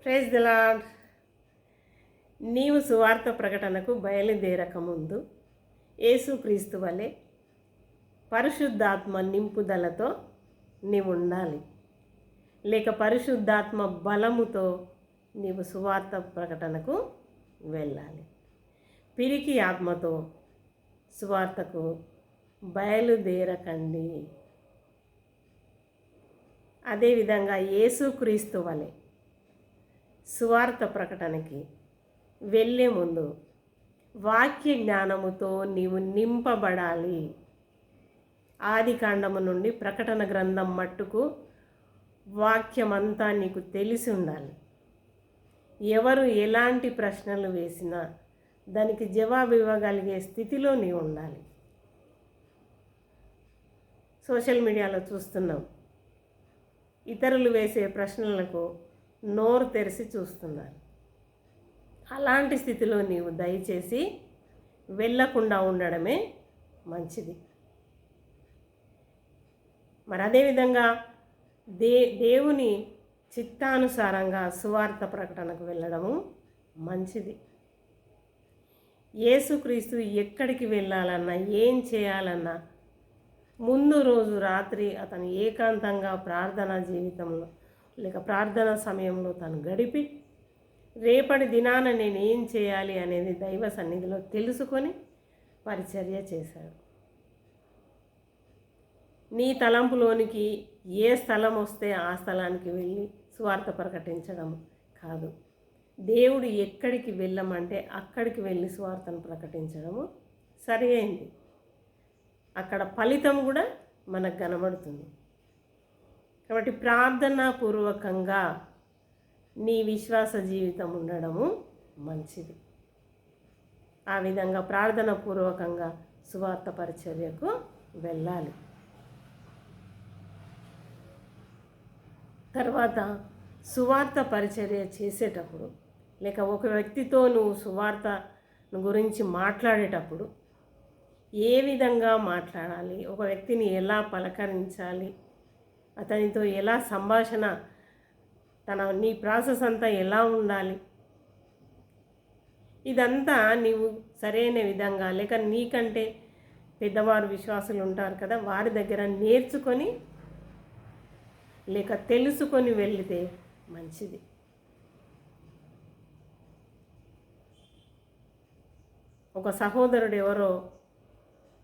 Praise the lord. నీవు సువార్త ప్రకటనకు బయలుదేరకముందు యేసుక్రీస్తు వలె పరిశుద్ధాత్మ నింపుదలతో నీవు ఉండాలి. లేక పరిశుద్ధాత్మ బలముతో నీవు సువార్త ప్రకటనకు వెళ్ళాలి. పిరికి ఆత్మతో సువార్తకు బయలుదేరకండి. అదేవిధంగా యేసుక్రీస్తు వలె సువార్త ప్రకటనకి వెళ్ళే ముందు వాక్య జ్ఞానముతో నీవు నింపబడాలి. ఆది కాండము నుండి ప్రకటన గ్రంథం మట్టుకు వాక్యమంతా నీకు తెలిసి ఉండాలి. ఎవరు ఎలాంటి ప్రశ్నలు వేసినా దానికి జవాబు ఇవ్వగలిగే స్థితిలో నీవు ఉండాలి. సోషల్ మీడియాలో చూస్తున్నాం, ఇతరులు వేసే ప్రశ్నలకు నోరు తెరిచి చూస్తున్నారు. అలాంటి స్థితిలో నీవు దయచేసి వెళ్ళకుండా ఉండడమే మంచిది. మరి అదేవిధంగా దేవుని చిత్తానుసారంగా సువార్త ప్రకటనకు వెళ్ళడము మంచిది. యేసుక్రీస్తు ఎక్కడికి వెళ్ళాలన్నా ఏం చేయాలన్నా ముందు రోజు రాత్రి అతను ఏకాంతంగా ప్రార్థనా జీవితంలో లేక ప్రార్థన సమయంలో తను గడిపి రేపటి దినాన నేను ఏం చేయాలి అనేది దైవ సన్నిధిలో తెలుసుకొని పరిచర్య చేశాడు. నీ తలంపులోనికి ఏ స్థలం వస్తే ఆ స్థలానికి వెళ్ళి సువార్త ప్రకటించడం కాదు. దేవుడు ఎక్కడికి వెళ్ళమంటే అక్కడికి వెళ్ళి సువార్తను ప్రకటించడము సరి అయింది. అక్కడ ఫలితం కూడా మనకు కనబడుతుంది. కాబట్టి ప్రార్థనాపూర్వకంగా నీ విశ్వాస జీవితం ఉండడము మంచిది. ఆ విధంగా ప్రార్థనాపూర్వకంగా సువార్త పరిచర్యకు వెళ్ళాలి. తర్వాత సువార్త పరిచర్య చేసేటప్పుడు లేక ఒక వ్యక్తితో నువ్వు సువార్త గురించి మాట్లాడేటప్పుడు ఏ విధంగా మాట్లాడాలి, ఒక వ్యక్తిని ఎలా పలకరించాలి, అతనితో ఎలా సంభాషణ నీ ప్రాసెస్ అంతా ఎలా ఉండాలి, ఇదంతా నీవు సరైన విధంగా లేక నీకంటే పెద్దవారు విశ్వాసులు ఉంటారు కదా, వారి దగ్గర నేర్చుకొని లేక తెలుసుకొని వెళితే మంచిది. ఒక సహోదరుడు ఎవరో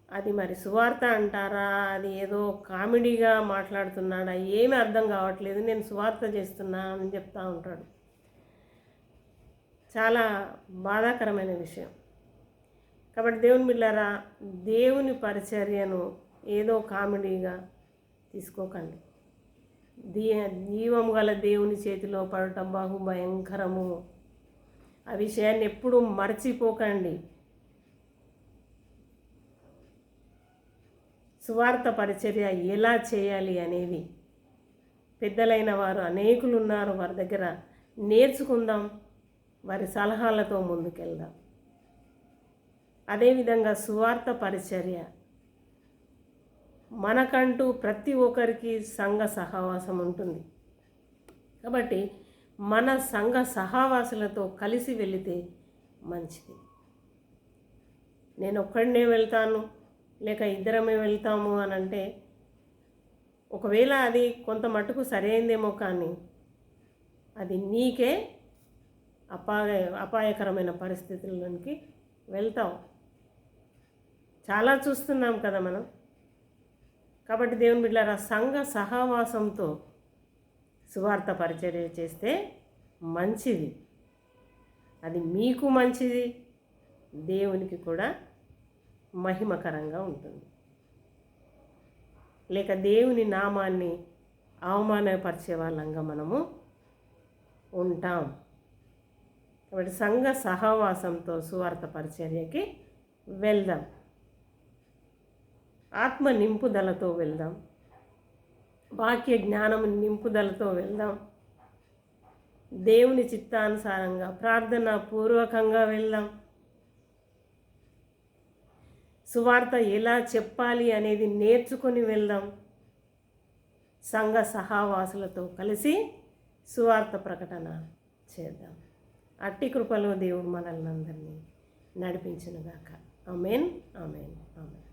అది మరి సువార్త అంటారా, అది ఏదో కామెడీగా మాట్లాడుతున్నాడా, ఏమీ అర్థం కావట్లేదు, నేను సువార్త చేస్తున్నా అని చెప్తా ఉంటాడు. చాలా బాధాకరమైన విషయం. కాబట్టి దేవుని బిడ్డలారా, దేవుని పరిచర్యను ఏదో కామెడీగా తీసుకోకండి. జీవము గల దేవుని చేతిలో పడటం బహుభయంకరము. ఆ విషయాన్ని ఎప్పుడూ మర్చిపోకండి. సువార్త పరిచర్య ఎలా చేయాలి అనేది పెద్దలైన వారు అనేకులు ఉన్నారు, వారి దగ్గర నేర్చుకుందాం, వారి సలహాలతో ముందుకెళ్దాం. అదేవిధంగా సువార్త పరిచర్య మనకంటూ ప్రతి ఒక్కరికి సంఘ సహవాసం ఉంటుంది. కాబట్టి మన సంఘ సహవాసులతో కలిసి వెళితే మంచిది. నేను ఒక్కడినే వెళ్తాను లేక ఇద్దరమే వెళ్తాము అని అంటే ఒకవేళ అది కొంత మట్టుకు సరైందేమో, కానీ అది నీకే అపాయకరమైన పరిస్థితుల్లోనికి వెళ్తావు. చాలా చూస్తున్నాం కదా మనం. కాబట్టి దేవుని బిడ్డలారా, సంఘ సహవాసంతో సువార్త పరిచర్య చేస్తే మంచిది. అది మీకు మంచిది, దేవునికి కూడా మహిమకరంగా ఉంటుంది. లేక దేవుని నామాన్ని అవమానపరిచే వాళ్ళంగా మనము ఉంటాం. కాబట్టి సంఘ సహవాసంతో సువార్త పరిచర్యకి వెళ్దాం. ఆత్మ నింపుదలతో వెళ్దాం. వాక్య జ్ఞానం నింపుదలతో వెళ్దాం. దేవుని చిత్తానుసారంగా ప్రార్థనా పూర్వకంగా వెళ్దాం. సువార్త ఎలా చెప్పాలి అనేది నేర్చుకొని వెళ్దాం. సంఘ సహవాసులతో కలిసి సువార్త ప్రకటన చేద్దాం. అట్టి కృపలో దేవుడు మనల్ని అందరినీ నడిపించునుగాక. ఆమేన్, ఆమేన్, ఆమేన్.